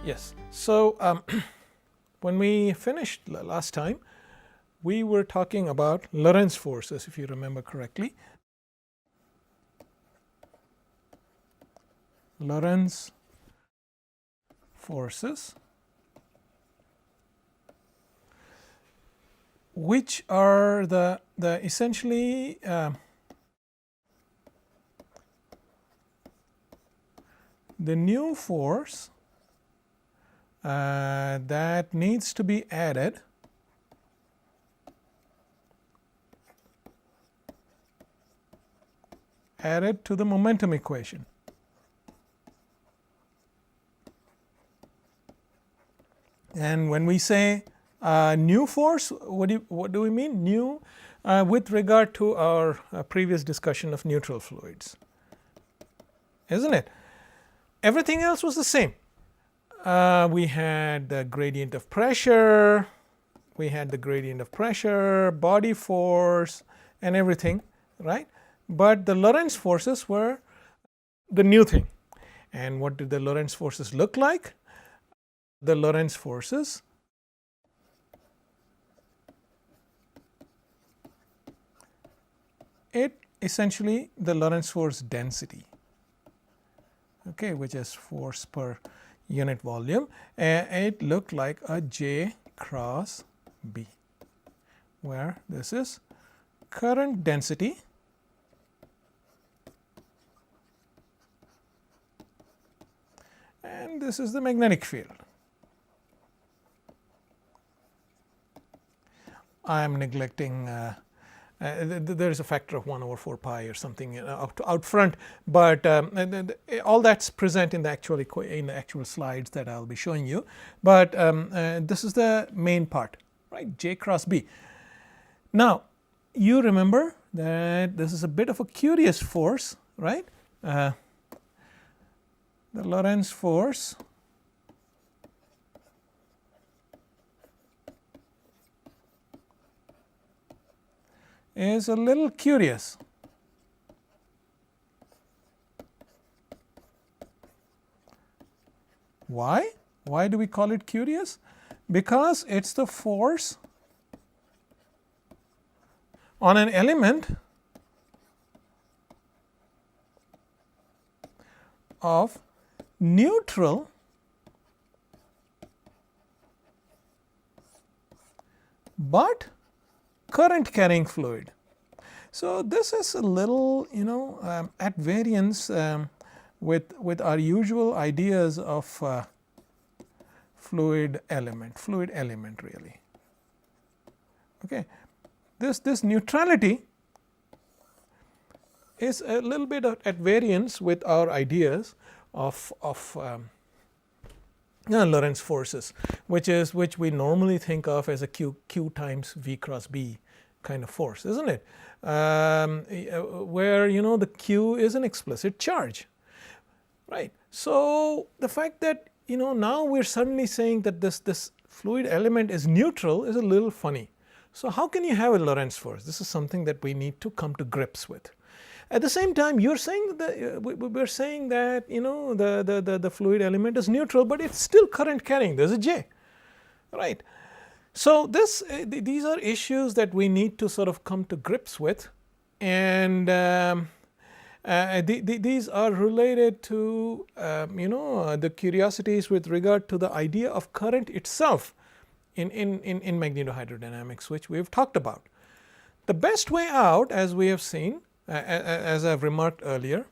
Yes. So, when we finished last time, we were talking about Lorentz forces, if you remember correctly. Lorentz forces, which are the essentially the new force that needs to be added to the momentum equation. And when we say new force, what do we mean? New with regard to our previous discussion of neutral fluids, isn't it? Everything else was the same. We had the gradient of pressure, body force and everything, right? But the Lorentz forces were the new thing. And what did the Lorentz forces look like? The Lorentz forces essentially the Lorentz force density, okay, which is force per unit volume, and it looked like a J cross B, where this is current density and this is the magnetic field. I am neglecting there is a factor of 1/4 pi or something out front, but all that's present in the actual slides that I'll be showing you. But this is the main part, right? J cross B. Now, you remember that this is a bit of a curious force, right? The Lorentz force is a little curious. Why? Why do we call it curious? Because it's the force on an element of neutral but current carrying fluid. So, this is a little at variance with our usual ideas of fluid element really. Okay. This neutrality is a little bit at variance with our ideas of Lorentz forces, which we normally think of as a Q times V cross B kind of force, isn't it? Where the Q is an explicit charge, right? So, the fact that now we are suddenly saying that this fluid element is neutral is a little funny. So, how can you have a Lorentz force? This is something that we need to come to grips with. At the same time, you're saying that we're saying that the fluid element is neutral, but it's still current carrying. There's a J, right? So, these are issues that we need to sort of come to grips with, and these are related to the curiosities with regard to the idea of current itself in magnetohydrodynamics, which we have talked about. The best way out, as we have seen, as I've remarked earlier,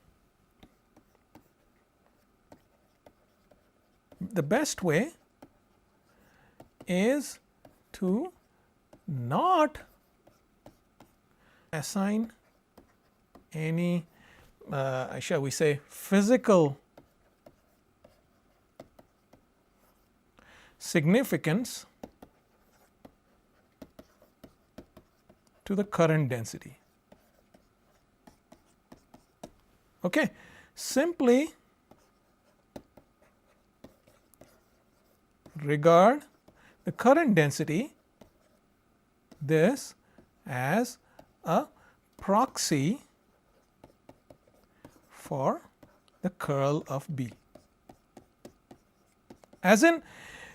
the best way is to not assign any shall we say physical significance to the current density. Okay. Simply regard the current density this as a proxy for the curl of B. As in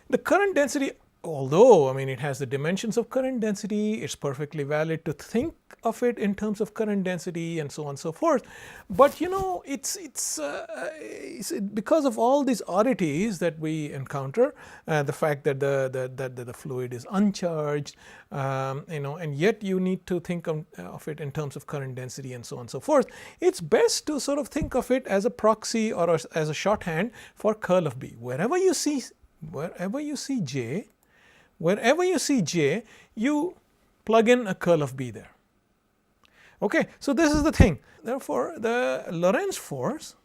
the current density, although I mean it has the dimensions of current density, it's perfectly valid to think of it in terms of current density and so on and so forth. But you know, it's because of all these oddities that we encounter, the fact that the fluid is uncharged, you know, and yet you need to think of it in terms of current density and so on and so forth. It's best to sort of think of it as a proxy or as a shorthand for curl of B. Wherever you see J, you plug in a curl of B there. Okay, so this is the thing. Therefore, the Lorentz force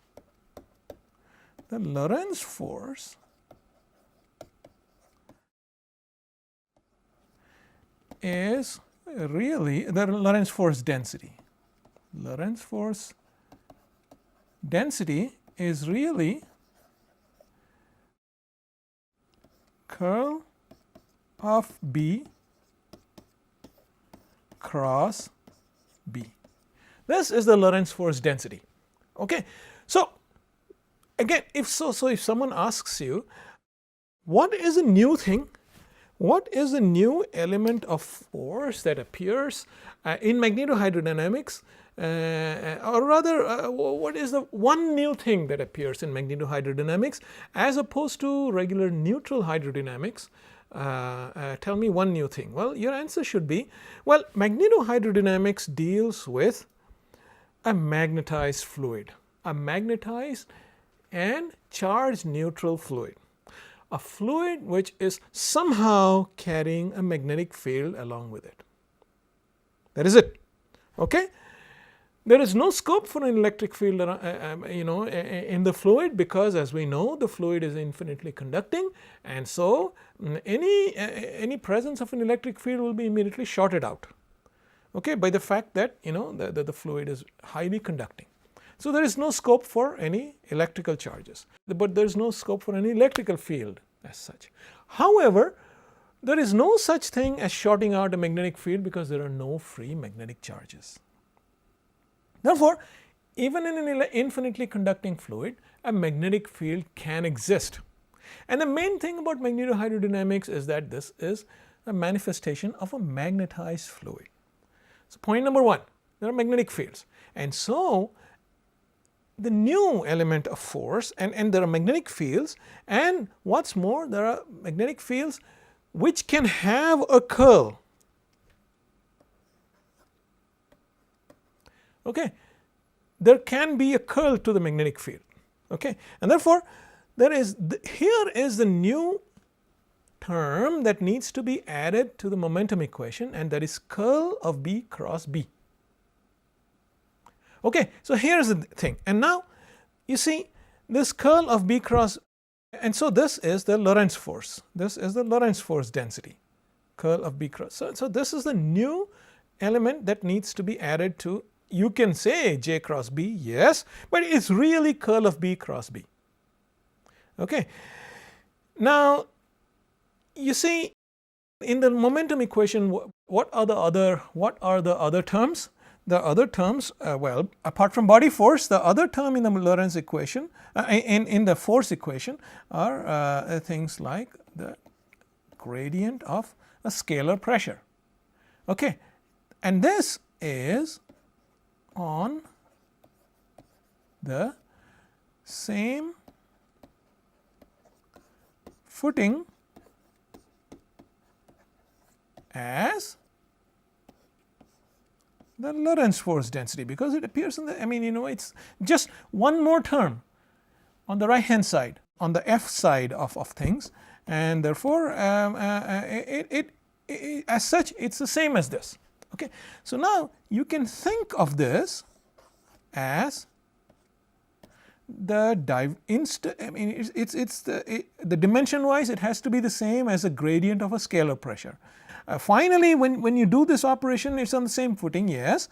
is really the Lorentz force density. Lorentz force density is really curl of B cross B. This is the Lorentz force density. Okay. So again, if someone asks you, what is a new thing? What is a new element of force that appears in magnetohydrodynamics? Or rather, what is the one new thing that appears in magnetohydrodynamics as opposed to regular neutral hydrodynamics? Tell me one new thing. Well, your answer should be, well, magnetohydrodynamics deals with a magnetized fluid, a magnetized and charge neutral fluid, a fluid which is somehow carrying a magnetic field along with it. That is it. Okay? There is no scope for an electric field you know, in the fluid, because as we know, the fluid is infinitely conducting, and so any presence of an electric field will be immediately shorted out, okay, by the fact that, you know, the fluid is highly conducting. So there is no scope for any electrical charges, but there is no scope for any electrical field as such. However, there is no such thing as shorting out a magnetic field because there are no free magnetic charges. Therefore, even in an infinitely conducting fluid, a magnetic field can exist. And the main thing about magnetohydrodynamics is that this is a manifestation of a magnetized fluid. So point number one, there are magnetic fields. And so the new element of force, and there are magnetic fields, and what's more, there are magnetic fields which can have a curl. Okay, there can be a curl to the magnetic field. Okay, and therefore, here is the new term that needs to be added to the momentum equation, and that is curl of B cross B. Okay, so here is the thing, and now you see this curl of B cross, and so this is the Lorentz force. This is the Lorentz force density, curl of B cross. So this is the new element that needs to be added to. You can say J cross B, yes, but it's really curl of B cross B. Okay. Now, you see, in the momentum equation, what are the other terms? The other terms, well, apart from body force, the other term in the Lorentz equation, in the force equation, are things like the gradient of a scalar pressure. Okay, and this is on the same footing as the Lorentz force density, because it appears in the, I mean, you know, it's just one more term on the right hand side, on the F side of things, and therefore as such it's the same as this. Okay, so now you can think of this as the the dimension wise it has to be the same as the gradient of a scalar pressure. Finally, when you do this operation, it's on the same footing, yes.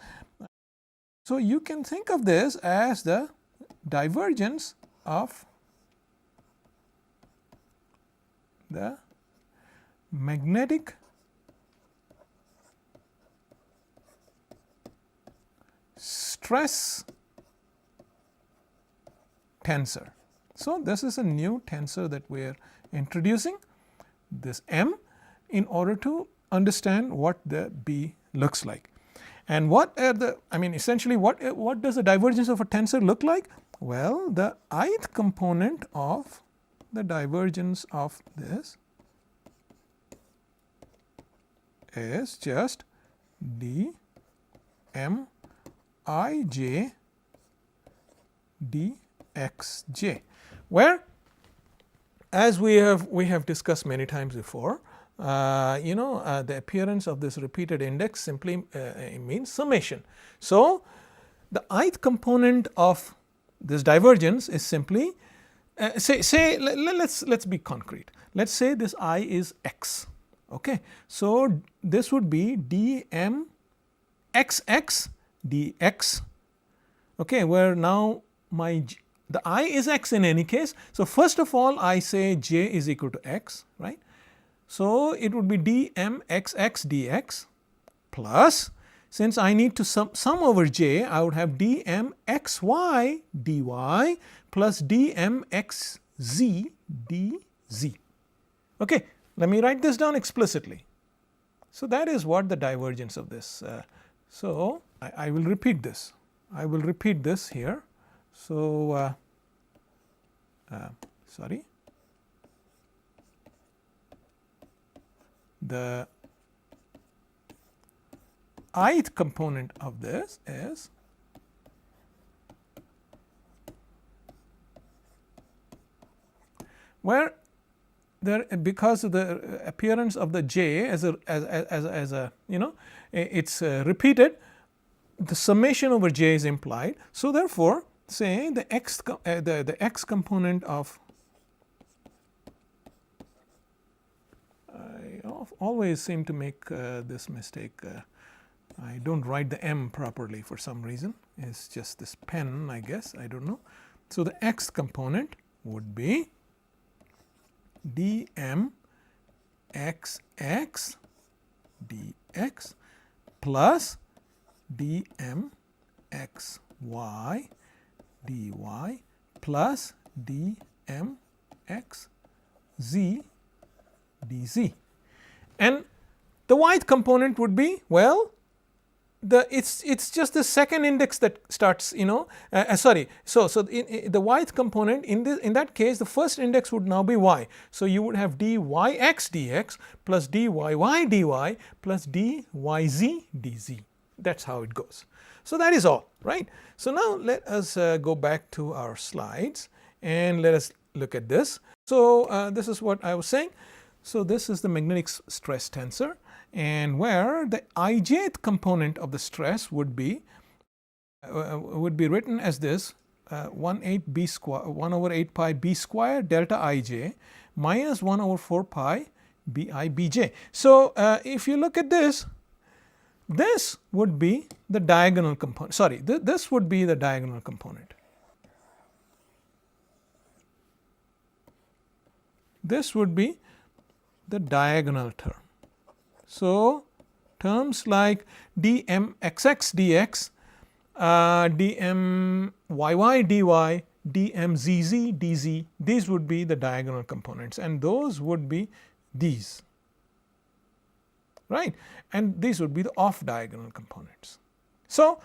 So you can think of this as the divergence of the magnetic stress tensor. So, this is a new tensor that we are introducing, this M, in order to understand what the B looks like. And what are the, I mean essentially what does the divergence of a tensor look like? Well, the ith component of the divergence of this is just d m I j dxj, where, as we have discussed many times before, the appearance of this repeated index simply means summation. So, the ith component of this divergence is simply let's be concrete. Let's say this I is x. Okay. So, this would be dm xx dx, okay, where now the I is x in any case. So, first of all I say j is equal to x, right. So, it would be dm xx dx plus, since I need to sum over j, I would have dm xy dy plus dm xz dz. Okay, let me write this down explicitly. So, that is what the divergence of this. So, I will repeat this. I will repeat this here. So, sorry. The ith component of this is where there, because of the appearance of the j as a it's repeated, the summation over j is implied. So, therefore, say the x component of, I always seem to make this mistake. I do not write the m properly for some reason. It's just this pen, I guess, I do not know. So, the x component would be dm xx dx plus dm xy dy plus dm xz dz. And the y component would be, well, it's just the second index that starts, sorry. So the yth component in that case, the first index would now be y. So, you would have dyx dx plus dyyy dy plus dyz dz. That is how it goes. So, that is all, right. So, now let us go back to our slides and let us look at this. So, this is what I was saying. So, this is the magnetic stress tensor, and where the ijth component of the stress would be written as this 1 over 8 pi b square delta ij minus 1 over 4 pi bi bj. So, if you look at this, this would be the diagonal component, sorry, this would be the diagonal component. This would be the diagonal term. So, terms like dm xx dx, dm yy dy, dm zz dz, these would be the diagonal components, and those would be these, right, and these would be the off diagonal components. So,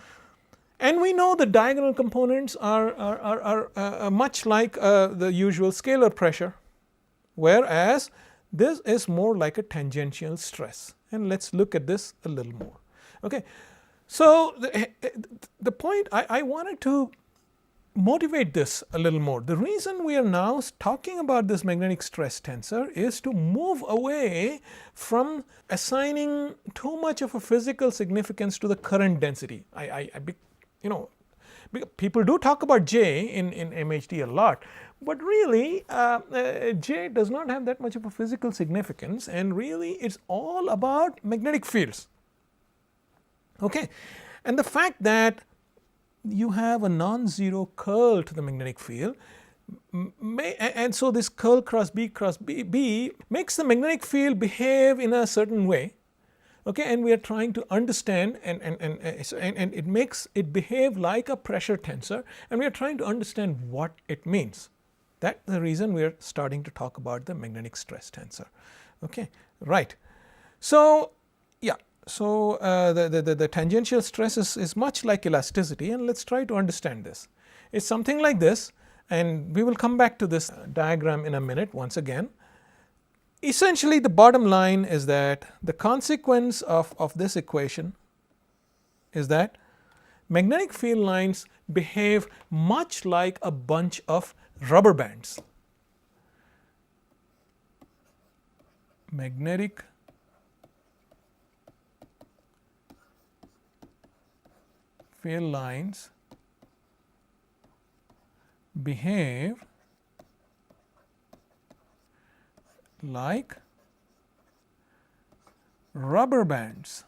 and we know the diagonal components are much like the usual scalar pressure, whereas this is more like a tangential stress, and let us look at this a little more. Okay. So, the point I wanted to motivate this a little more. The reason we are now talking about this magnetic stress tensor is to move away from assigning too much of a physical significance to the current density. People do talk about J in MHD a lot, but really J does not have that much of a physical significance, and really it's all about magnetic fields. Okay. And the fact that you have a non-zero curl to the magnetic field and so this curl cross B makes the magnetic field behave in a certain way. Okay, and we are trying to understand, and it makes it behave like a pressure tensor, and we are trying to understand what it means. That's the reason we are starting to talk about the magnetic stress tensor. Okay, right. So, yeah, so the tangential stress is much like elasticity, and let's try to understand this. It's something like this, and we will come back to this diagram in a minute once again. Essentially, the bottom line is that the consequence of this equation is that magnetic field lines behave much like a bunch of rubber bands. Magnetic field lines behave like rubber bands.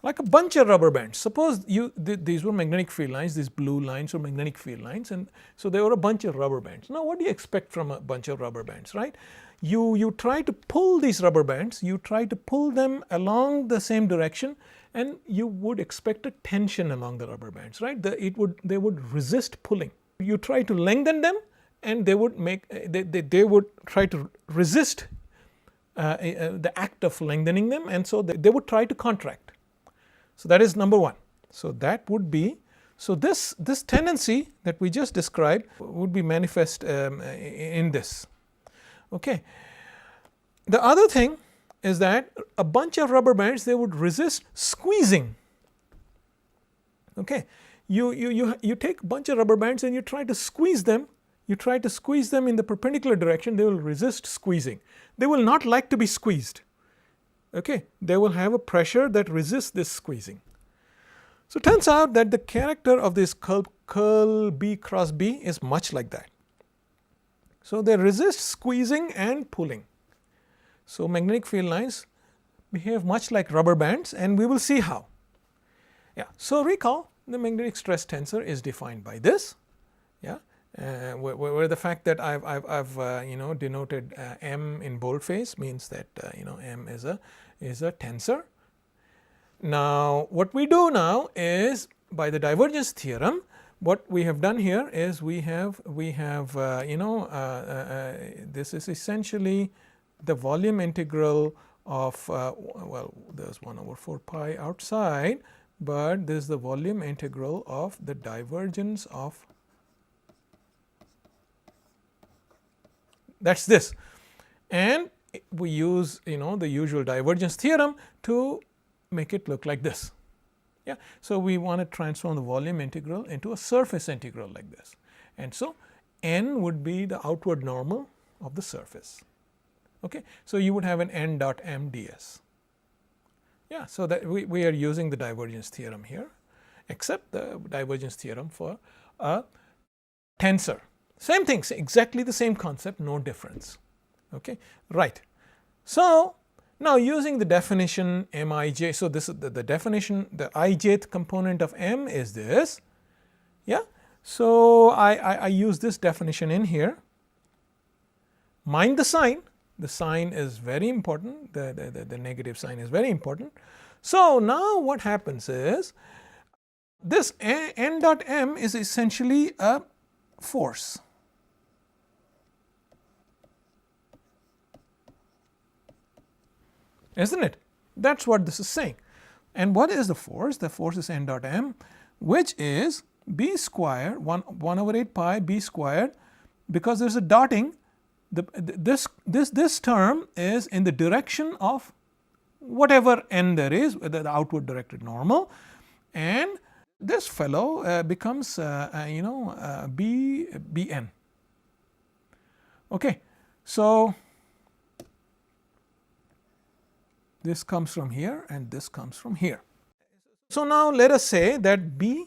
Like a bunch of rubber bands. Suppose these were magnetic field lines, these blue lines were magnetic field lines, and so they were a bunch of rubber bands. Now, what do you expect from a bunch of rubber bands, right? You try to pull these rubber bands, you try to pull them along the same direction, and you would expect a tension along the rubber bands, right? They would resist pulling. You try to lengthen them, and they would try to resist the act of lengthening them, and so they would try to contract. So that is number one. So that would be, so this tendency that we just described would be manifest in this. Okay. The other thing is that a bunch of rubber bands, they would resist squeezing. Okay. You take a bunch of rubber bands and you try to squeeze them. You try to squeeze them in the perpendicular direction, they will resist squeezing. They will not like to be squeezed. Okay. They will have a pressure that resists this squeezing. So it turns out that the character of this curl B cross B is much like that. So they resist squeezing and pulling. So magnetic field lines behave much like rubber bands, and we will see how. Yeah. So recall, the magnetic stress tensor is defined by this. Yeah. Where the fact that I've denoted M in boldface means that M is a tensor. Now, what we do now is, by the divergence theorem, what we have done here is we have this is essentially the volume integral of well, there's 1 over 4 pi outside, but this is the volume integral of the divergence of, that's this, and we use the usual divergence theorem to make it look like this. Yeah. So we want to transform the volume integral into a surface integral like this, and so n would be the outward normal of the surface. Okay. So you would have an n dot m ds. Yeah. So that we are using the divergence theorem here, except the divergence theorem for a tensor. Same thing, exactly the same concept, no difference. Okay. Right. So now using the definition Mij, so this is the definition, the ijth component of M is this. Yeah. So I use this definition in here. Mind the sign is very important, the negative sign is very important. So now what happens is, this n dot m is essentially a force. Isn't it? That's what this is saying. And what is the force? The force is n dot m, which is b squared 1 over 8 pi b squared, because there is a dotting. This term is in the direction of whatever n there is, the outward directed normal, and this fellow becomes bn. Okay, so this comes from here and this comes from here. So now let us say that B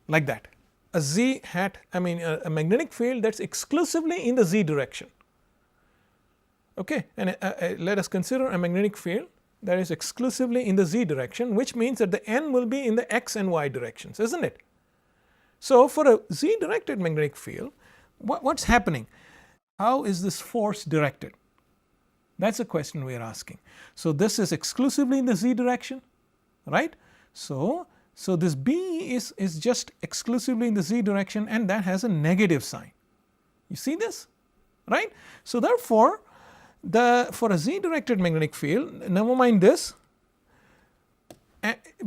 like that, a z hat, a magnetic field that's exclusively in the z direction. Okay, and let us consider a magnetic field that is exclusively in the z direction, which means that the n will be in the x and y directions, isn't it? So for a z directed magnetic field, what's happening? How is this force directed? That is the question we are asking. So, this is exclusively in the z direction, right. So, this B is just exclusively in the z direction, and that has a negative sign. You see this, right. So, therefore, for a z directed magnetic field, never mind this,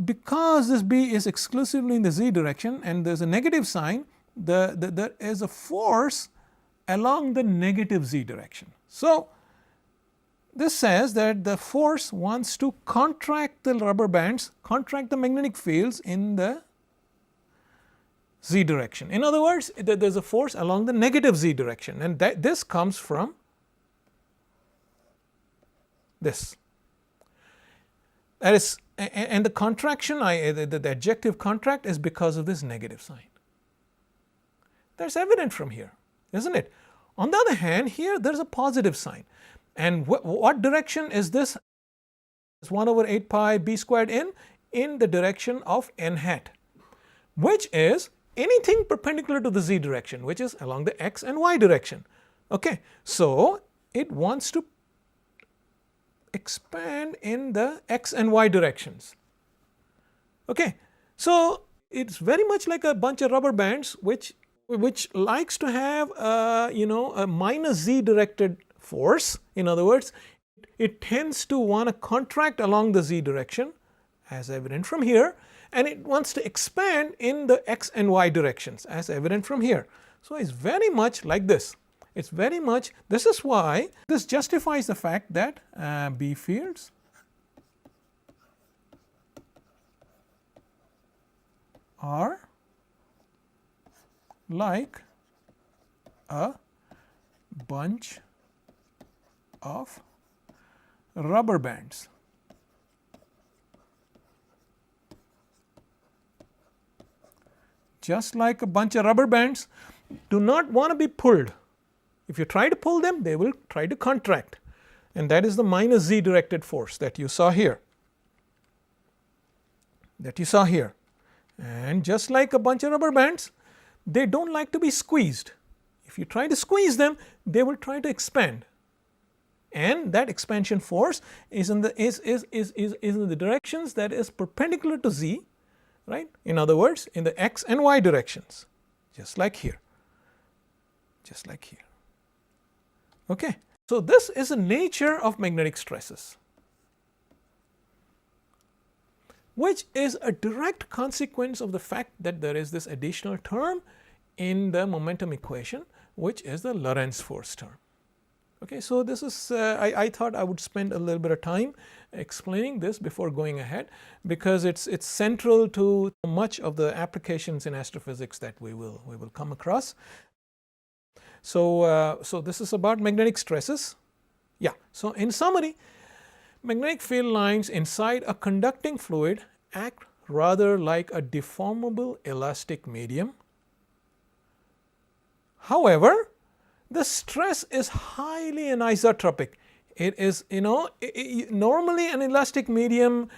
because this B is exclusively in the z direction and there is a negative sign, there is a force along the negative z direction. So, this says that the force wants to contract the rubber bands, contract the magnetic fields in the z direction. In other words, there is a force along the negative z direction, and this comes from this. That is, and the contraction, the adjective contract is because of this negative sign. That is evident from here, isn't it? On the other hand, here there is a positive sign. And what direction is this? It's 1 over 8 pi b squared in the direction of n hat, which is anything perpendicular to the z direction, which is along the x and y direction. Okay. So, it wants to expand in the x and y directions. Okay. So, it is very much like a bunch of rubber bands which likes to have a minus z directed force. In other words, it tends to want to contract along the z direction, as evident from here, and it wants to expand in the x and y directions, as evident from here. So, it is very much like this. It is very much, this is why this justifies the fact that B fields are like a bunch of rubber bands. Just like a bunch of rubber bands do not want to be pulled. If you try to pull them, they will try to contract, and that is the minus z directed force that you saw here. And just like a bunch of rubber bands, they do not like to be squeezed. If you try to squeeze them, they will try to expand, and that expansion force is in the directions that is perpendicular to z, right. In other words, in the x and y directions, just like here. Okay. So, this is the nature of magnetic stresses, which is a direct consequence of the fact that there is this additional term in the momentum equation, which is the Lorentz force term. Okay. So, this is I thought I would spend a little bit of time explaining this before going ahead, because it's central to much of the applications in astrophysics that we will come across. So, this is about magnetic stresses. Yeah. So, in summary, magnetic field lines inside a conducting fluid act rather like a deformable elastic medium. However, the stress is highly anisotropic. It is, normally an elastic medium,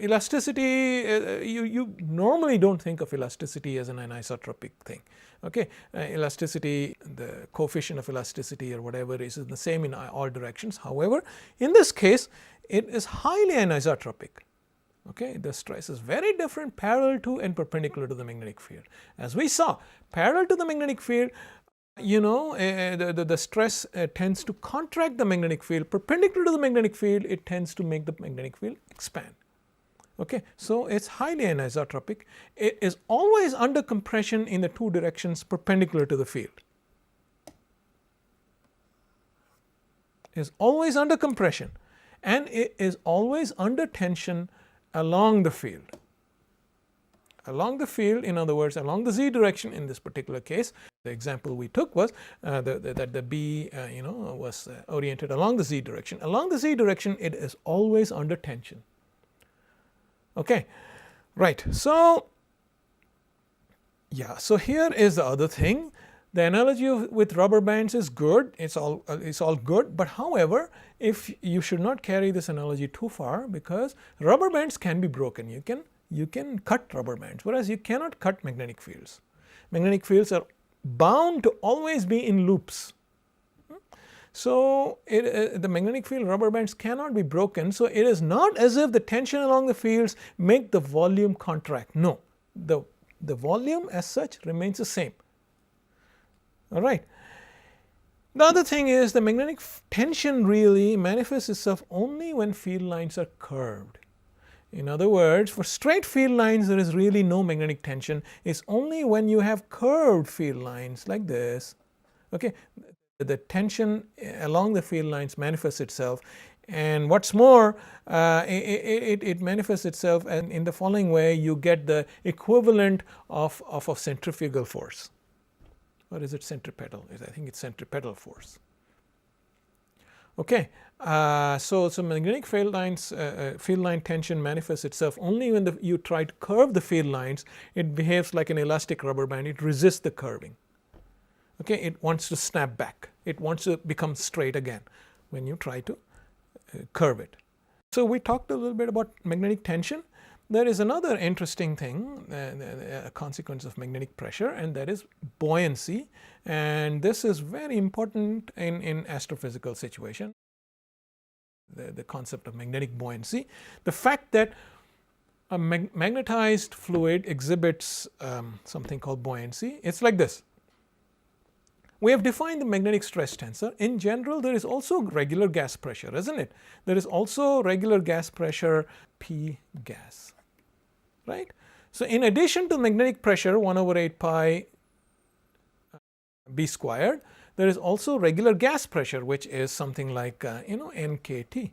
elasticity, you normally do not think of elasticity as an anisotropic thing. Okay. Elasticity, the coefficient of elasticity or whatever is the same in all directions. However, in this case, it is highly anisotropic. Okay. The stress is very different parallel to and perpendicular to the magnetic field. As we saw, parallel to the magnetic field, the stress tends to contract the magnetic field. Perpendicular to the magnetic field, it tends to make the magnetic field expand. Okay. So, it is highly anisotropic. It is always under compression in the two directions perpendicular to the field. It is always under compression, and it is always under tension along the field. Along the field, in other words, along the z direction in this particular case. The example we took was that the B was oriented along the z direction. Along the z direction, it is always under tension. Okay, right. So, yeah. So, here is the other thing. The analogy with rubber bands is good. It's all good. But however, if you should not carry this analogy too far, because rubber bands can be broken. You can cut rubber bands, whereas you cannot cut magnetic fields. Magnetic fields are bound to always be in loops. So the magnetic field rubber bands cannot be broken. So it is not as if the tension along the fields make the volume contract. No, the volume as such remains the same. All right. The other thing is the magnetic tension really manifests itself only when field lines are curved. In other words, for straight field lines there is really no magnetic tension. It's only when you have curved field lines like this, okay, the tension along the field lines manifests itself. And what's more, it manifests itself and in the following way: you get the equivalent of a centrifugal force. Or is it centripetal? I think it's centripetal force. Okay, so magnetic field lines, field line tension manifests itself only when you try to curve the field lines. It behaves like an elastic rubber band. It resists the curving. Okay, it wants to snap back. It wants to become straight again when you try to curve it. So we talked a little bit about magnetic tension. There is another interesting thing, a consequence of magnetic pressure, and that is buoyancy. And this is very important in astrophysical situation. The concept of magnetic buoyancy. The fact that a magnetized fluid exhibits something called buoyancy. It's like this. We have defined the magnetic stress tensor. In general, there is also regular gas pressure, isn't it? There is also regular gas pressure P gas, right? So in addition to magnetic pressure 1 over 8 pi B squared, there is also regular gas pressure, which is something like nkt.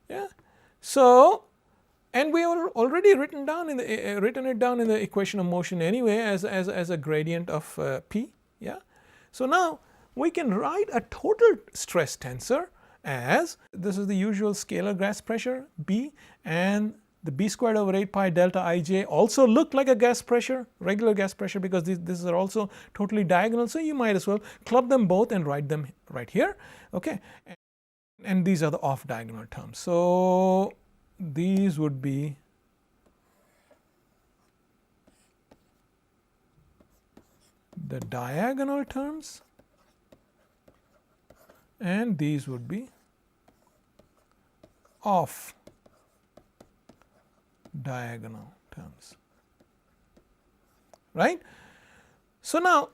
Yeah. So, and we have already written it down in the equation of motion anyway as a gradient of P. Yeah. So now we can write a total stress tensor as this is the usual scalar gas pressure B, and the B squared over 8 pi delta Ij also look like a gas pressure, regular gas pressure, because these are also totally diagonal. So you might as well club them both and write them right here. Okay. And these are the off diagonal terms. So these would be the diagonal terms and these would be off diagonal terms, right? So now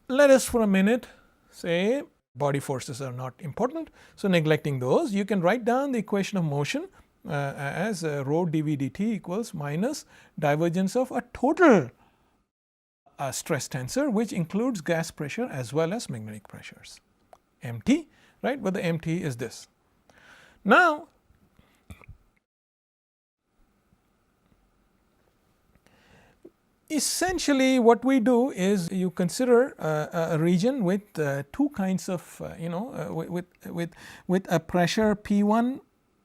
let us for a minute say body forces are not important. So neglecting those, you can write down the equation of motion as rho dv dt equals minus divergence of a total stress tensor, which includes gas pressure as well as magnetic pressures, mt, right? But the mt is this. Now essentially what we do is you consider a region with two kinds of with a pressure P1,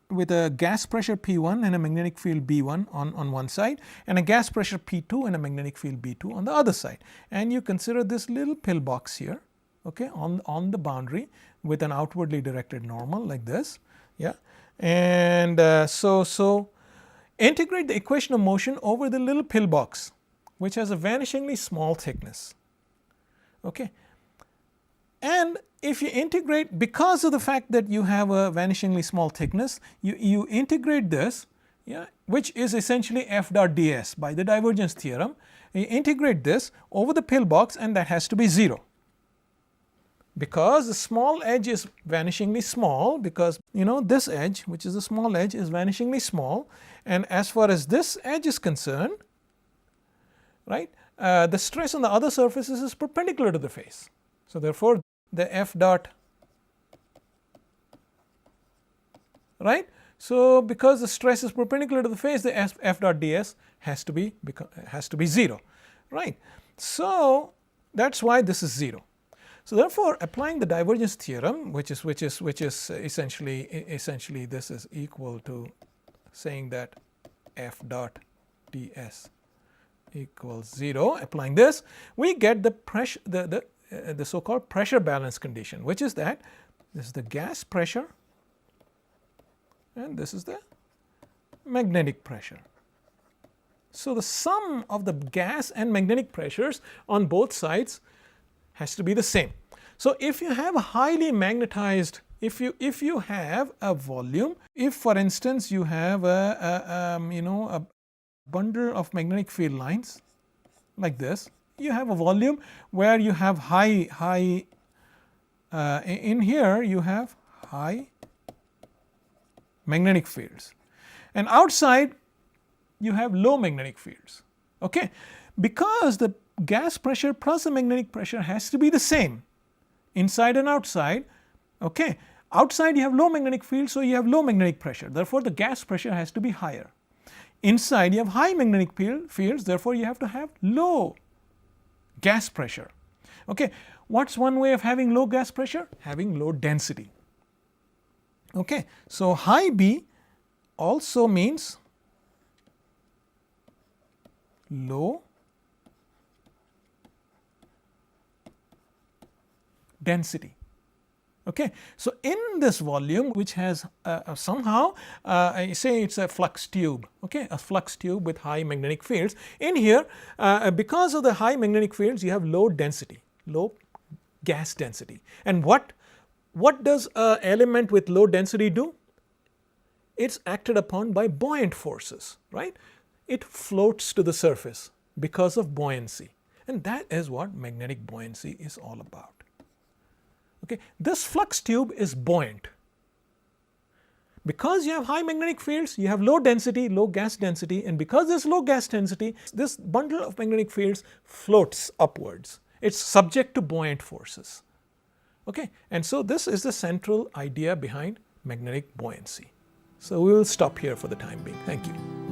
with a gas pressure P1 and a magnetic field B1 on one side, and a gas pressure P2 and a magnetic field B2 on the other side. And you consider this little pillbox here, okay, on the boundary with an outwardly directed normal like this. Yeah. And so integrate the equation of motion over the little pillbox, which has a vanishingly small thickness. Okay. And if you integrate, because of the fact that you have a vanishingly small thickness, you integrate this, yeah, which is essentially f dot ds by the divergence theorem. You integrate this over the pillbox, and that has to be 0. Because the small edge is vanishingly small, because this edge, which is the small edge, is vanishingly small, and as far as this edge is concerned, right, the stress on the other surfaces is perpendicular to the face. So therefore the f dot, right. So because the stress is perpendicular to the face, the f dot ds has to be 0, right. So that's why this is 0. So therefore applying the divergence theorem, which is essentially this is equal to saying that f dot ds equals 0, applying this, we get the pressure, the so-called pressure balance condition, which is that this is the gas pressure and this is the magnetic pressure. So the sum of the gas and magnetic pressures on both sides has to be the same. So if you have a highly magnetized, if you have a volume, if for instance you have a bundle of magnetic field lines like this, you have a volume where you have high in here you have high magnetic fields, and outside you have low magnetic fields. Okay, because the gas pressure plus the magnetic pressure has to be the same inside and outside. Okay, outside you have low magnetic field, so you have low magnetic pressure, therefore the gas pressure has to be higher. Inside you have high magnetic fields, therefore you have to have low gas pressure. Okay, what's one way of having low gas pressure? Having low density. Okay, so high B also means low density. Okay, so in this volume which has somehow I say it's a flux tube, okay, a flux tube with high magnetic fields. In here because of the high magnetic fields you have low density, low gas density. And what does an element with low density do? It's acted upon by buoyant forces, right? It floats to the surface because of buoyancy, and that is what magnetic buoyancy is all about. Okay, this flux tube is buoyant. Because you have high magnetic fields, you have low density, low gas density, and because there's low gas density, this bundle of magnetic fields floats upwards. It's subject to buoyant forces. Okay, and so this is the central idea behind magnetic buoyancy. So we will stop here for the time being. Thank you.